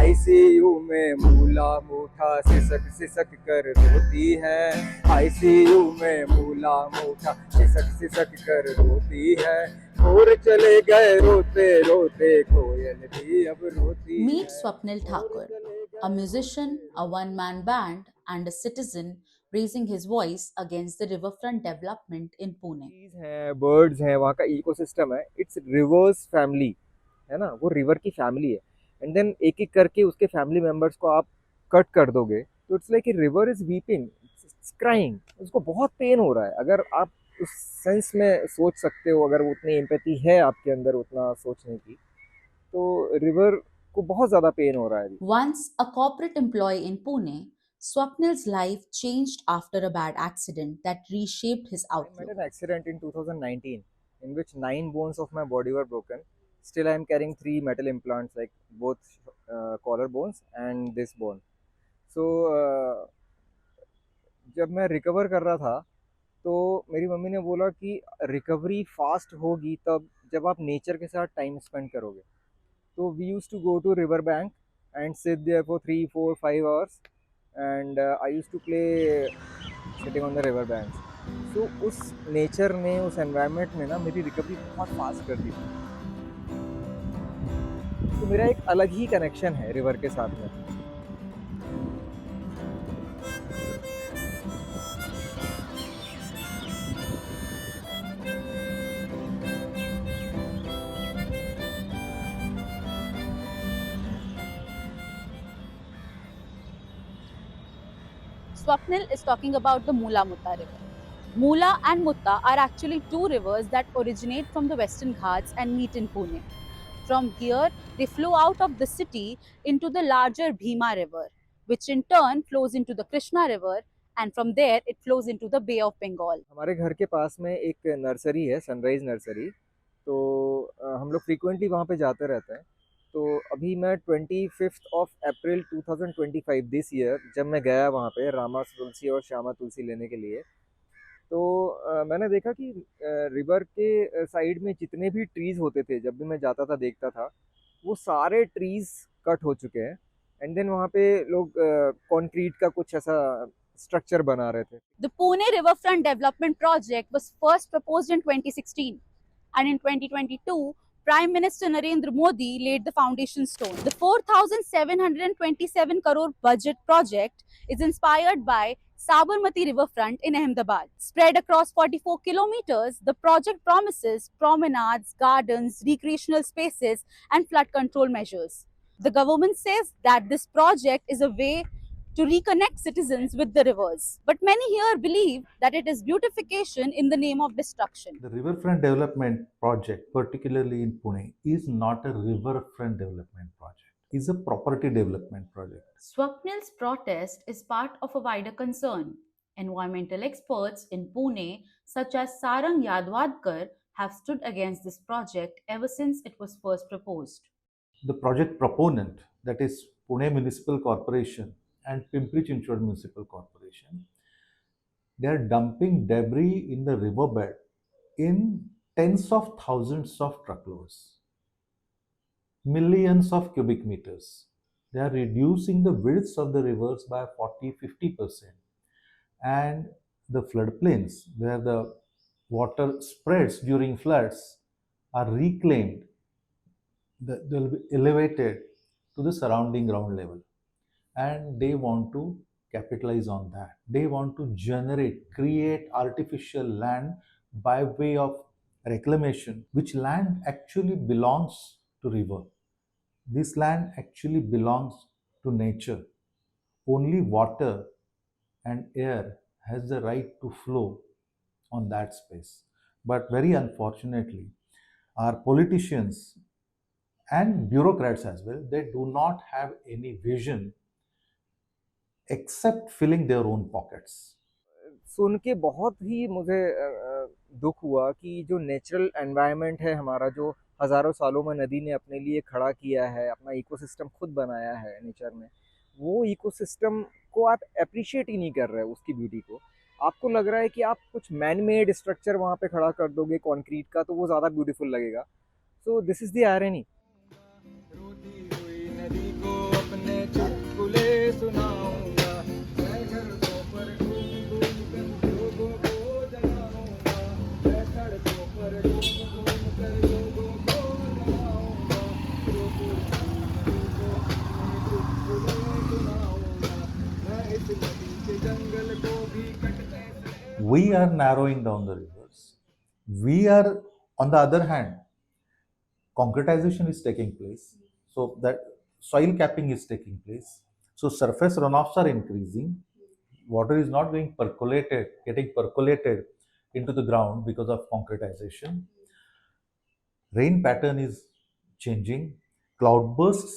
ICU में मूला मूठा सिसक सिसक कर रोती है, आईसीयू में मूला मूठा सिसक सिसक कर रोती है, और चले गए रोते रोते कोयल भी अब रोती Meet है। Swapnil Thakur, a musician, a one-man band, and a citizen raising his voice against the riverfront development in Pune. Trees हैं, बर्ड्स हैं, वहाँ का इकोसिस्टम है, इट्स रिवर्स फैमिली, है ना, वो रिवर की फैमिली है। एंड देन एक एक करके उसके फैमिली मेंबर्स को आप कट कर दोगे तो it's like a river is weeping, it's crying, उसको बहुत पेन हो रहा है। अगर आप उस सेंस में सोच सकते हो, अगर उतनी एम्पैथी है आपके अंदर उतना सोचने की, तो रिवर को बहुत ज़्यादा पेन हो रहा है अभी। Once a corporate employee in Pune, Swapnil's life changed after a bad accident that reshaped his I met outlook. an accident in 2019 in which 9 bones of my body were broken. Still, I am carrying 3 metal implants, like both collar bones and this bone. So, जब मैं recover कर रहा था तो मेरी mummy ने बोला कि रिकवरी फास्ट होगी तब जब आप नेचर के साथ टाइम स्पेंड करोगे। तो we use to go to river bank and sit there for 3 4 5 hours and I use to play sitting on the river bank. So उस नेचर ने, उस एनवायरनमेंट ने ना मेरी रिकवरी बहुत फास्ट कर दी थी। तो मेरा एक अलग ही कनेक्शन है रिवर के साथ में। Swapnil is talking about the Mula Mutta River. Mula and Mutta are actually two rivers that originate from the Western Ghats and meet in Pune. From here, they flow out of the city into the larger Bhima River, which in turn flows into the Krishna River, and from there it flows into the Bay of Bengal. हमारे घर के पास में एक nursery है, sunrise nursery. तो हम लोग frequently वहाँ पे जाते रहते हैं। तो अभी मैं 25 अप्रैल 2025 दिस ईयर जब मैं गया वहाँ पे रामा तुलसी और श्यामा तुलसी लेने के लिए, तो मैंने देखा कि रिवर के साइड में जितने भी ट्रीज होते थे, जब भी मैं जाता था देखता था, वो सारे ट्रीज कट हो चुके हैं। एंड देन वहाँ पे लोग कंक्रीट का कुछ ऐसा स्ट्रक्चर बना रहे थे। The Pune Riverfront Development Project was first proposed in 2016, and in 2022, Prime Minister Narendra Modi laid the foundation stone. The 4,727 crore budget project is inspired by Sabarmati Riverfront in Ahmedabad. Spread across 44 kilometers, the project promises promenades, gardens, recreational spaces, and flood control measures. The government says that this project is a way to reconnect citizens with the rivers. But many here believe that it is beautification in the name of destruction. The riverfront development project, particularly in Pune, is not a riverfront development project. It is a property development project. Swapnil's protest is part of a wider concern. Environmental experts in Pune, such as Sarang Yadwadkar, have stood against this project ever since it was first proposed. The project proponent, that is Pune Municipal Corporation and Pimpri Chinchwad Municipal Corporation, they are dumping debris in the riverbed in tens of thousands of truckloads, millions of cubic meters. They are reducing the widths of the rivers by 40-50%. And the floodplains, where the water spreads during floods, are reclaimed. They'll be elevated to the surrounding ground level. And they want to capitalize on that. They want to create artificial land by way of reclamation, which land actually belongs to river. This land actually belongs to nature. Only water and air has the right to flow on that space. But very unfortunately, our politicians and bureaucrats as well, they do not have any vision except filling their own pockets. सुन के बहुत ही मुझे दुख हुआ कि जो natural environment है हमारा, जो हज़ारों सालों में नदी ने अपने लिए खड़ा किया है, अपना इकोसिस्टम खुद बनाया है नेचर में, वो इकोसिस्टम को आप अप्रिशिएट ही नहीं कर रहे हो, उसकी ब्यूटी को। आपको लग रहा है कि आप कुछ मैन मेड स्ट्रक्चर वहाँ पे खड़ा कर दोगे कंक्रीट का तो वो ज़्यादा ब्यूटीफुल लगेगा। So this is the irony. रोती हुई नदी को अपने we are narrowing down the rivers. We are, on the other hand, concretization is taking place, so that soil capping is taking place. So surface runoffs are increasing. Water is not getting percolated into the ground because of concretization. Rain pattern is changing. Cloudbursts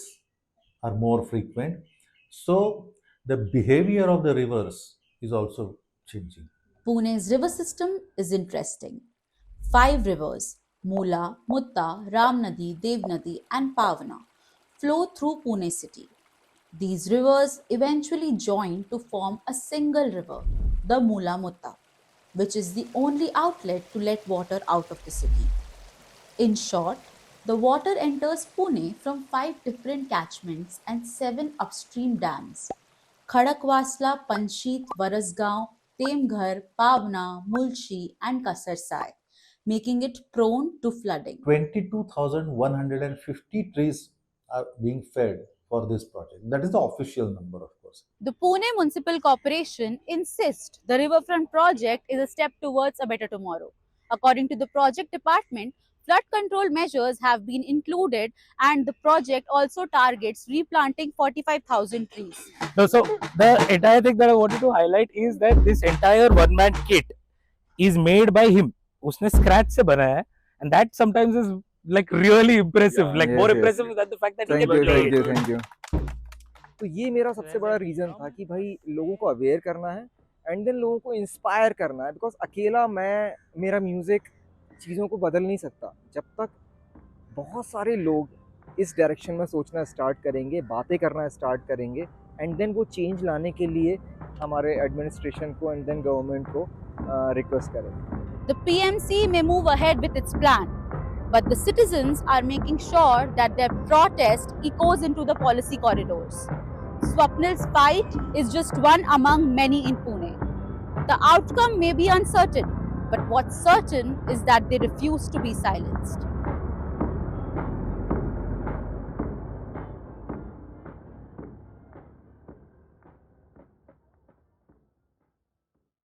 are more frequent. So the behavior of the rivers is also changing. Pune's river system is interesting. 5 rivers, Mula, Mutta, Ramnadi, Devnadi, and Pavana, flow through Pune city. These rivers eventually join to form a single river, the Mula Mutta, which is the only outlet to let water out of the city. In short, the water enters Pune from 5 different catchments and 7 upstream dams: Khadakwasla, Panchit, Varasgaon, Temghar, Pavna, Mulchi, and Kasarsai, making it prone to flooding. 22,150 trees are being fed for this project. That is the official number, of course. The Pune Municipal Corporation insists the riverfront project is a step towards a better tomorrow. According to the project department, flood control measures have been included and the project also targets replanting 45,000 trees. No, so the entire thing that I wanted to highlight is that this entire one-man kit is made by him. उसने scratch से बनाया है, and that sometimes is like really impressive. Like yes, more yes. impressive than the fact that he thank can you play thank it. You thank you. तो ये मेरा सबसे बड़ा reason था कि भाई लोगों को अवेयर करना है एंड देन लोगों को इंस्पायर करना है, बिकॉज अकेला मेरा म्यूज़िक चीज़ों को बदल नहीं सकता। जब तक बहुत सारे लोग इस डायरेक्शन में सोचना स्टार्ट करेंगे, बातें करना स्टार्ट करेंगे, एंड देन वो चेंज लाने के लिए हमारे एडमिनिस्ट्रेशन को एंड देन गवर्नमेंट को रिक्वेस्ट करेंगे। The PMC may move ahead with its plan, but the citizens are making sure that their protest echoes into the policy corridors. Swapnil's fight is just one among many in Pune. The outcome may be uncertain, but what's certain is that they refuse to be silenced.